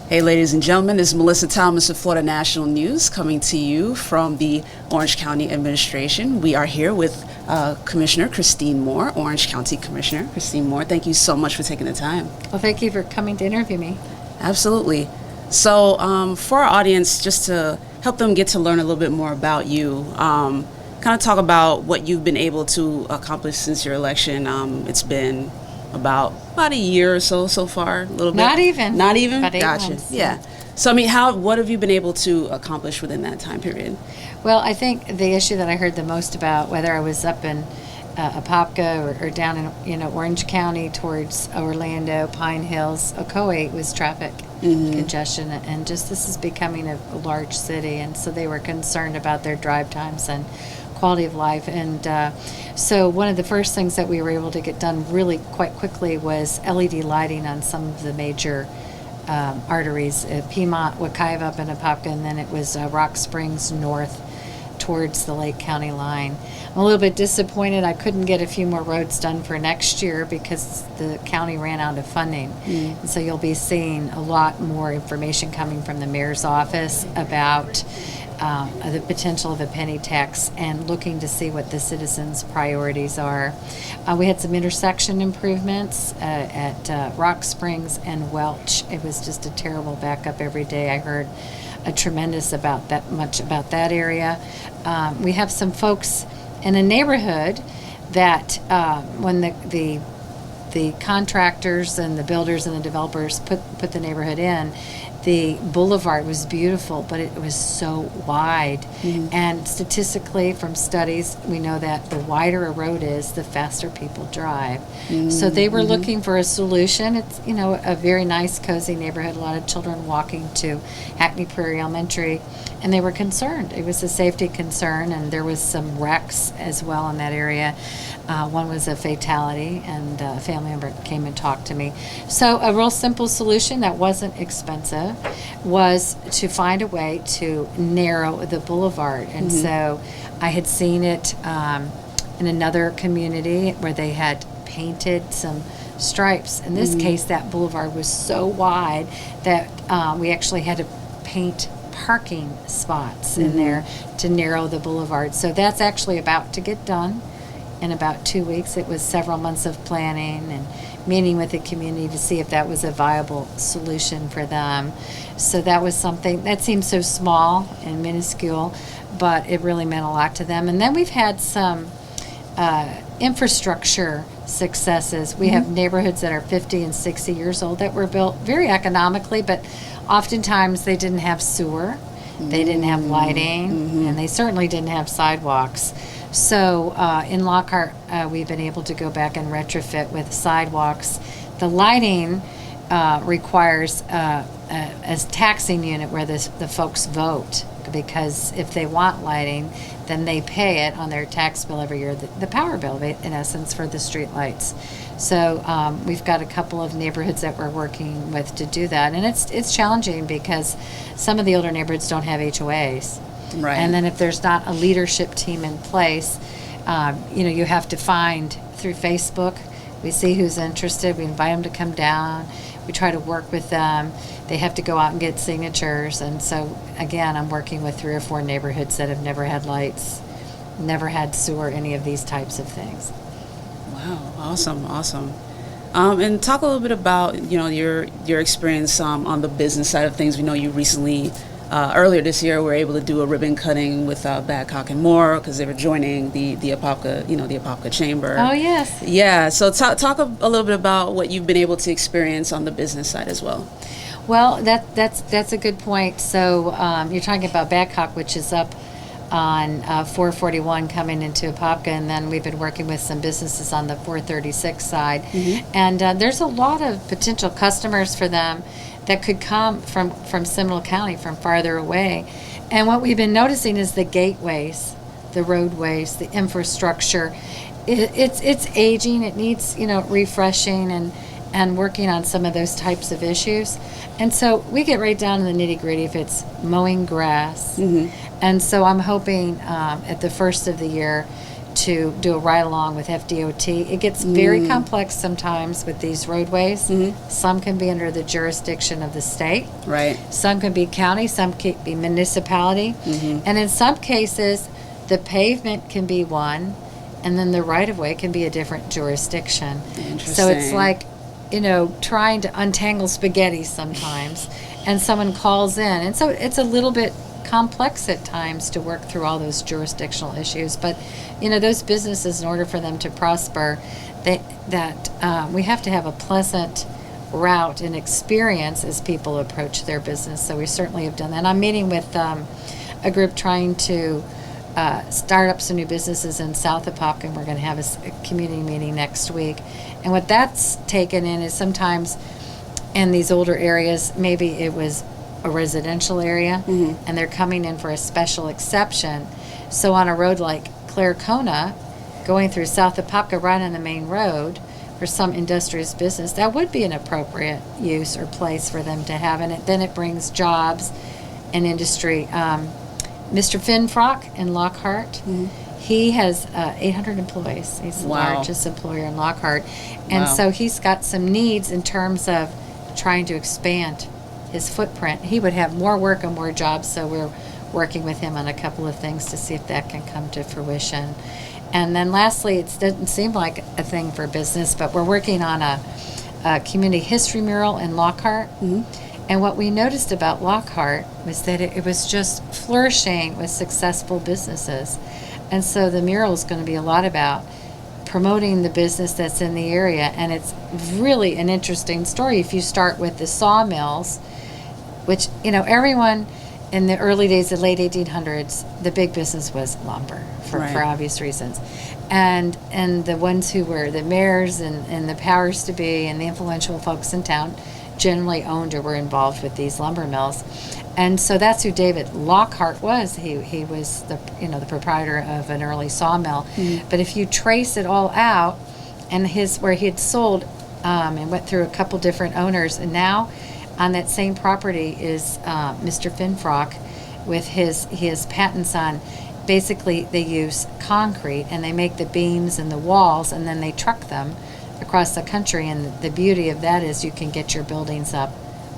Hey, ladies and gentlemen, this is Melissa Thomas of Florida National News coming to you from the Orange County Administration. We are here with Commissioner Christine Moore, Orange County Commissioner Christine Moore. Thank you so much for taking the time. Well, thank you for coming to interview me. Absolutely. So for our audience, just to help them get to learn a little bit more about you, kind of talk about what you've been able to accomplish since your election. It's been about a year or so far, a little bit. Not even. About 8 Gotcha. Months. Yeah. So I mean, what have you been able to accomplish within that time period? Well, I think the issue that I heard the most about, whether I was up in Apopka or down in Orange County towards Orlando, Pine Hills, Ocoee, was traffic congestion, and just this is becoming a large city, and so they were concerned about their drive times and quality of life. And so one of the first things that we were able to get done really quite quickly was LED lighting on some of the major arteries, Piedmont, Wekiva up in Apopka, and then it was Rock Springs north towards the Lake County line. I'm a little bit disappointed I couldn't get a few more roads done for next year because the county ran out of funding. And so you'll be seeing a lot more information coming from the mayor's office about the potential of a penny tax and looking to see what the citizens' priorities are. We had some intersection improvements at Rock Springs and Welch. It was just a terrible backup every day. I heard a tremendous about that area. We have some folks in a neighborhood that when the contractors and the builders and the developers put the neighborhood in, the boulevard was beautiful, but it was so wide. And statistically, from studies, we know that the wider a road is, the faster people drive. So they were looking for a solution. It's, a very nice, cozy neighborhood, a lot of children walking to Hackney Prairie Elementary, and they were concerned. It was a safety concern, and there was some wrecks as well in that area. One was a fatality, and a family member came and talked to me. So a real simple solution that wasn't expensive was to find a way to narrow the boulevard. And so I had seen it in another community where they had painted some stripes. In this case, that boulevard was so wide that we actually had to paint parking spots in there to narrow the boulevard. So that's actually about to get done in about 2 weeks. It was several months of planning and meeting with the community to see if that was a viable solution for them. So that was something that seemed so small and minuscule, but it really meant a lot to them. And then we've had some infrastructure successes. We have neighborhoods that are 50 and 60 years old that were built very economically, but oftentimes they didn't have sewer, they didn't have lighting, and they certainly didn't have sidewalks. So in Lockhart, we've been able to go back and retrofit with sidewalks. The lighting requires a taxing unit where the folks vote, because if they want lighting, then they pay it on their tax bill every year, the power bill, in essence, for the street lights. So we've got a couple of neighborhoods that we're working with to do that. And it's challenging because some of the older neighborhoods don't have HOAs. Right. And then if there's not a leadership team in place, you have to find through Facebook. We see who's interested. We invite them to come down. We try to work with them. They have to go out and get signatures. And so, again, I'm working with 3 or 4 neighborhoods that have never had lights, never had sewer, any of these types of things. Wow, awesome. And talk a little bit about your experience on the business side of things. We know you recently, earlier this year, were able to do a ribbon cutting with Babcock and Moore because they were joining the Apopka, the Apopka Chamber. Oh yes. Yeah. So talk a little bit about what you've been able to experience on the business side as well. Well, that's a good point. So you're talking about Babcock, which is up on 441 coming into Apopka, and then we've been working with some businesses on the 436 side. And there's a lot of potential customers for them that could come from Seminole County, from farther away. And what we've been noticing is the gateways, the roadways, the infrastructure. It's aging. It needs refreshing and working on some of those types of issues. And so we get right down to the nitty gritty if it's mowing grass. And so I'm hoping at the first of the year to do a ride-along with FDOT. It gets very complex sometimes with these roadways. Some can be under the jurisdiction of the state. Right. Some can be county, some can be municipality. And in some cases, the pavement can be one, and then the right-of-way can be a different jurisdiction. So it's like, trying to untangle spaghetti sometimes, and someone calls in. And so it's a little bit complex at times to work through all those jurisdictional issues. But, those businesses, in order for them to prosper, we have to have a pleasant route and experience as people approach their business. So we certainly have done that. And I'm meeting with a group trying to start up some new businesses in South Apopka, and we're going to have a community meeting next week. And what that's taken in is sometimes in these older areas, maybe it was a residential area, and they're coming in for a special exception. So on a road like Claricona, going through South Apopka right on the main road for some industrious business, that would be an appropriate use or place for them to have. And then it brings jobs and industry. Mr. Finfrock in Lockhart, he has 800 employees. He's the largest employer in Lockhart. And so he's got some needs in terms of trying to expand his footprint. He would have more work and more jobs, so we're working with him on a couple of things to see if that can come to fruition. And then lastly, it doesn't seem like a thing for business, but we're working on a community history mural in Lockhart. And what we noticed about Lockhart was that it was just flourishing with successful businesses. And so the mural is going to be a lot about promoting the business that's in the area. And it's really an interesting story. If you start with the sawmills, which, everyone in the early days, the late 1800s, the big business was lumber for obvious reasons. And the ones who were the mayors and the powers to be and the influential folks in town generally owned or were involved with these lumber mills. And so that's who David Lockhart was. He was the proprietor of an early sawmill. But if you trace it all out, and where he had sold and went through a couple different owners, and now on that same property is Mr. Finfrock with his patents on. Basically, they use concrete and they make the beams and the walls, and then they truck them across the country. And the beauty of that is you can get your buildings up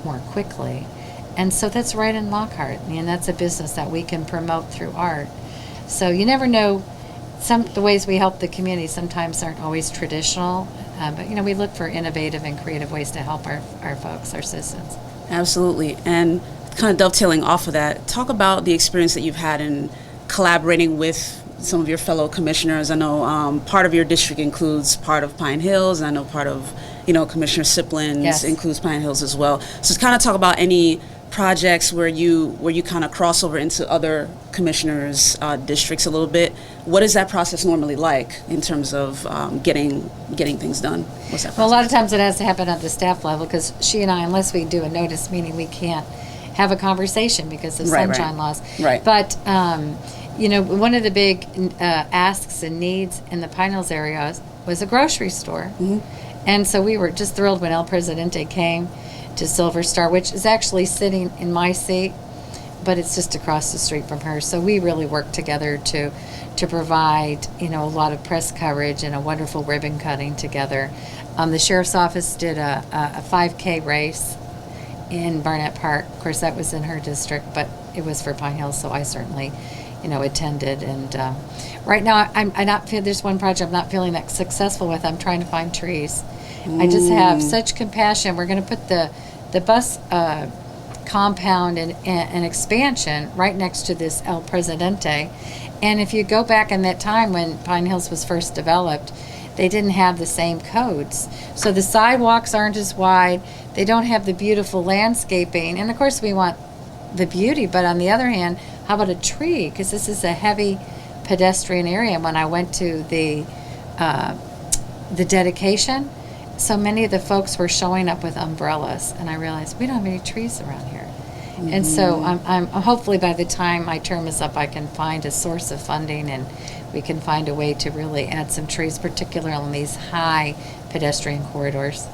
more quickly. And so that's right in Lockhart, and that's a business that we can promote through art. So you never know. The ways we help the community sometimes aren't always traditional, but we look for innovative and creative ways to help our folks, our citizens. Absolutely. And kind of dovetailing off of that, talk about the experience that you've had in collaborating with some of your fellow commissioners. I know part of your district includes part of Pine Hills, and I know part of Commissioner Siplin's includes Pine Hills as well. So kind of talk about any projects where you kind of cross over into other commissioners' districts a little bit. What is that process normally like in terms of getting things done? What's that process? Well, a lot of times it has to happen at the staff level, because she and I, unless we do a notice meeting, we can't have a conversation because of sunshine laws. Right. But one of the big asks and needs in the Pine Hills area was a grocery store. And so we were just thrilled when El Presidente came to Silver Star, which is actually sitting in my seat, but it's just across the street from her. So we really worked together to provide, a lot of press coverage and a wonderful ribbon cutting together. The sheriff's office did a 5K race in Barnett Park. Of course, that was in her district, but it was for Pine Hills, so I certainly, attended. And right now, I'm not. There's one project I'm not feeling that successful with. I'm trying to find trees. I just have such compassion. We're going to put the bus compound and expansion right next to this El Presidente. And if you go back in that time when Pine Hills was first developed, they didn't have the same codes. So the sidewalks aren't as wide. They don't have the beautiful landscaping. And of course we want the beauty, but on the other hand, how about a tree? Because this is a heavy pedestrian area. And when I went to the dedication, so many of the folks were showing up with umbrellas, and I realized we don't have any trees around here. And so I'm hopefully by the time my term is up, I can find a source of funding, and we can find a way to really add some trees, particularly on these high pedestrian corridors.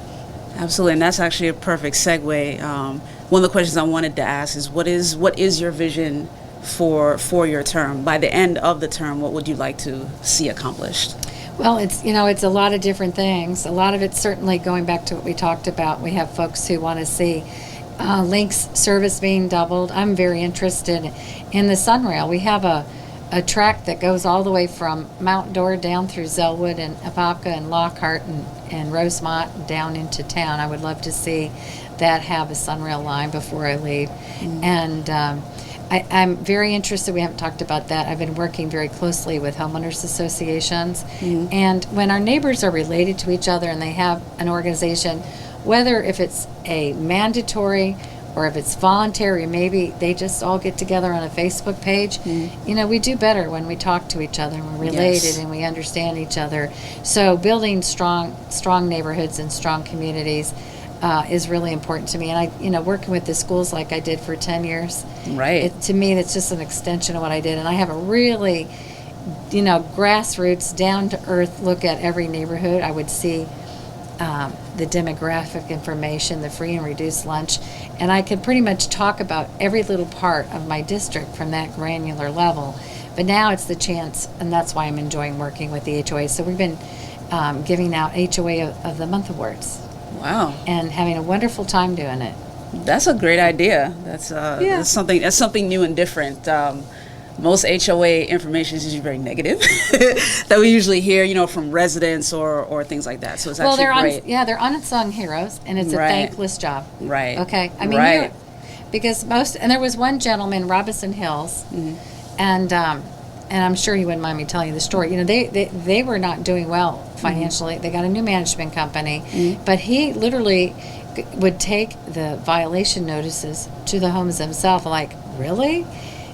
Absolutely, and that's actually a perfect segue. One of the questions I wanted to ask is what is your vision for your term? By the end of the term, what would you like to see accomplished? Well, it's a lot of different things. A lot of it's certainly going back to what we talked about. We have folks who want to see links service being doubled. I'm very interested in the Sunrail. We have a track that goes all the way from Mount Dora down through Zellwood and Apopka and Lockhart and Rosemont down into town. I would love to see that have a Sunrail line before I leave. And I'm very interested. We haven't talked about that. I've been working very closely with homeowners associations. And when our neighbors are related to each other and they have an organization, whether if it's a mandatory or if it's voluntary, maybe they just all get together on a Facebook page. We do better when we talk to each other and we're related and we understand each other. So building strong neighborhoods and strong communities is really important to me. And working with the schools like I did for 10 years, to me, that's just an extension of what I did. And I have a really, grassroots, down to earth look at every neighborhood. I would see the demographic information, the free and reduced lunch, and I could pretty much talk about every little part of my district from that granular level. But now it's the chance, and that's why I'm enjoying working with the HOA. So we've been giving out HOA of the Month awards. Wow. And having a wonderful time doing it. That's a great idea. That's something new and different. Most HOA information is usually very negative that we usually hear, from residents or things like that. So it's actually great. They're unsung heroes, and it's a thankless job. Right. Okay. I mean, because there was one gentleman, Robinson Hills, and I'm sure he wouldn't mind me telling you the story. They were not doing well financially. They got a new management company, but he literally would take the violation notices to the homes themselves. Like, really?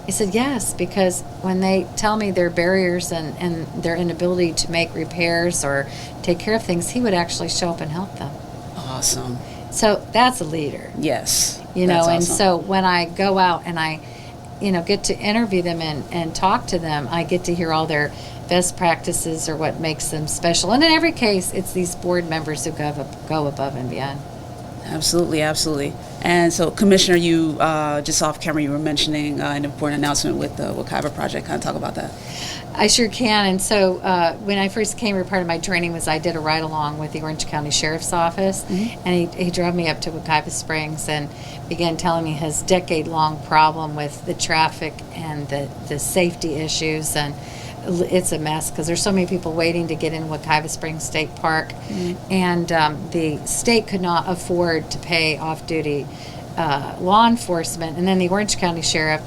He said, yes, because when they tell me their barriers and their inability to make repairs or take care of things, he would actually show up and help them. Awesome. So that's a leader. Yes. And awesome. So when I go out and I, get to interview them and talk to them, I get to hear all their best practices or what makes them special. And in every case, it's these board members who go above and beyond. Absolutely, absolutely. And so, Commissioner, you just off camera, you were mentioning an important announcement with the Wekiva Project. Kind of talk about that. I sure can. And so when I first came here, part of my training was I did a ride-along with the Orange County Sheriff's Office, and he drove me up to Wekiva Springs and began telling me his decade-long problem with the traffic and the safety issues. And it's a mess because there's so many people waiting to get in Wekiva Springs State Park, and the state could not afford to pay off-duty law enforcement, and then the Orange County Sheriff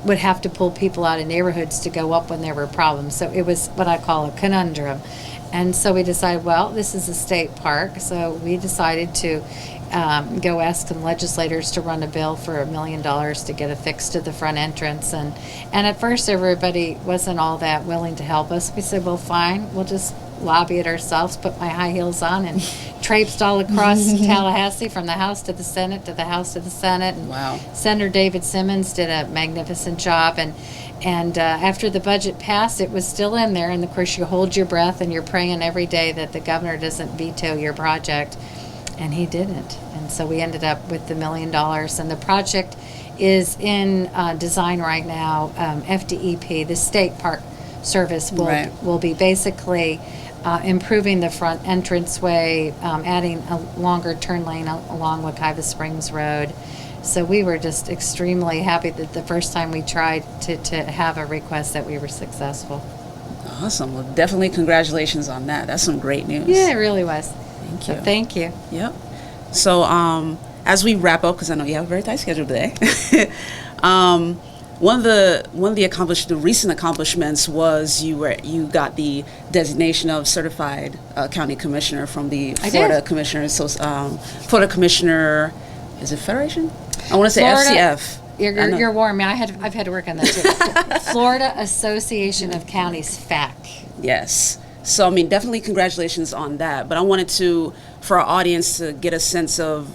would have to pull people out of neighborhoods to go up when there were problems. So it was what I call a conundrum. And so we decided, well, this is a state park, so we decided to go ask some legislators to run a bill for $1 million to get a fix to the front entrance. And at first everybody wasn't all that willing to help us. We said, well, fine, we'll just lobby it ourselves, put my high heels on and traipsed all across Tallahassee from the House to the Senate to the House to the Senate. And wow. Senator David Simmons did a magnificent job. And after the budget passed, it was still in there. And of course, you hold your breath and you're praying every day that the governor doesn't veto your project. And he didn't. And so we ended up with the $1 million. And the project is in design right now. FDEP, the State Park Service, will be basically improving the front entranceway, adding a longer turn lane along Wekiva Springs Road. So we were just extremely happy that the first time we tried to have a request that we were successful. Awesome. Well, definitely congratulations on that. That's some great news. Yeah, it really was. Thank you. So thank you. Yep. So as we wrap up, because I know you have a very tight schedule today, one of the recent accomplishments was you got the designation of certified county commissioner from the Florida Commissioner. So Florida Commissioner, is it Federation? I want to say Florida, FCF. You're warm. I've had to work on that too. Florida Association of Counties, FAC. Yes. So, I mean, definitely congratulations on that. But I wanted for our audience to get a sense of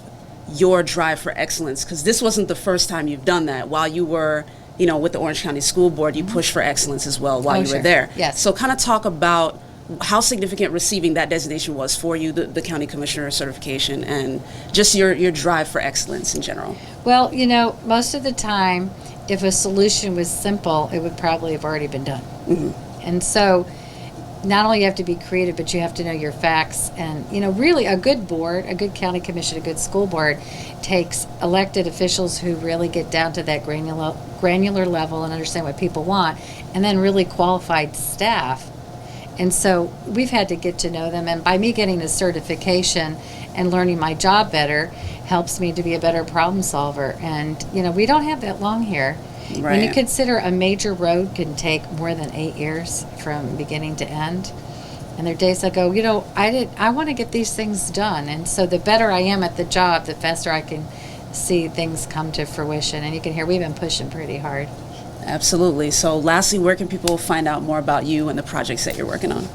your drive for excellence, because this wasn't the first time you've done that. While you were, with the Orange County School Board, you pushed for excellence as well while you were there. Yes. So kind of talk about how significant receiving that designation was for you, the county commissioner certification, and just your drive for excellence in general. Well, most of the time, if a solution was simple, it would probably have already been done. And so not only you have to be creative, but you have to know your facts. And, really a good board, a good county commission, a good school board takes elected officials who really get down to that granular level and understand what people want, and then really qualified staff. And so we've had to get to know them. And by me getting a certification and learning my job better helps me to be a better problem solver. And, we don't have that long here. Right. When you consider a major road can take more than 8 years from beginning to end, and there are days I go, I want to get these things done. And so the better I am at the job, the faster I can see things come to fruition. And you can hear we've been pushing pretty hard. Absolutely. So lastly, where can people find out more about you and the projects that you're working on?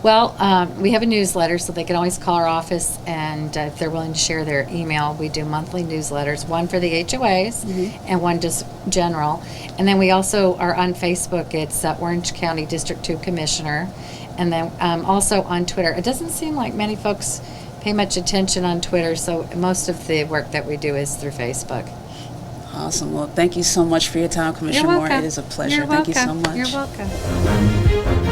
Well, we have a newsletter, so they can always call our office, and if they're willing to share their email, we do monthly newsletters, one for the HOAs and one just general. And then we also are on Facebook. It's Orange County District 2 Commissioner. And then also on Twitter. It doesn't seem like many folks pay much attention on Twitter, so most of the work that we do is through Facebook. Awesome. Well, thank you so much for your time, Commissioner You're Moore. welcome. It is a pleasure. You're Thank you so welcome. much. You're welcome.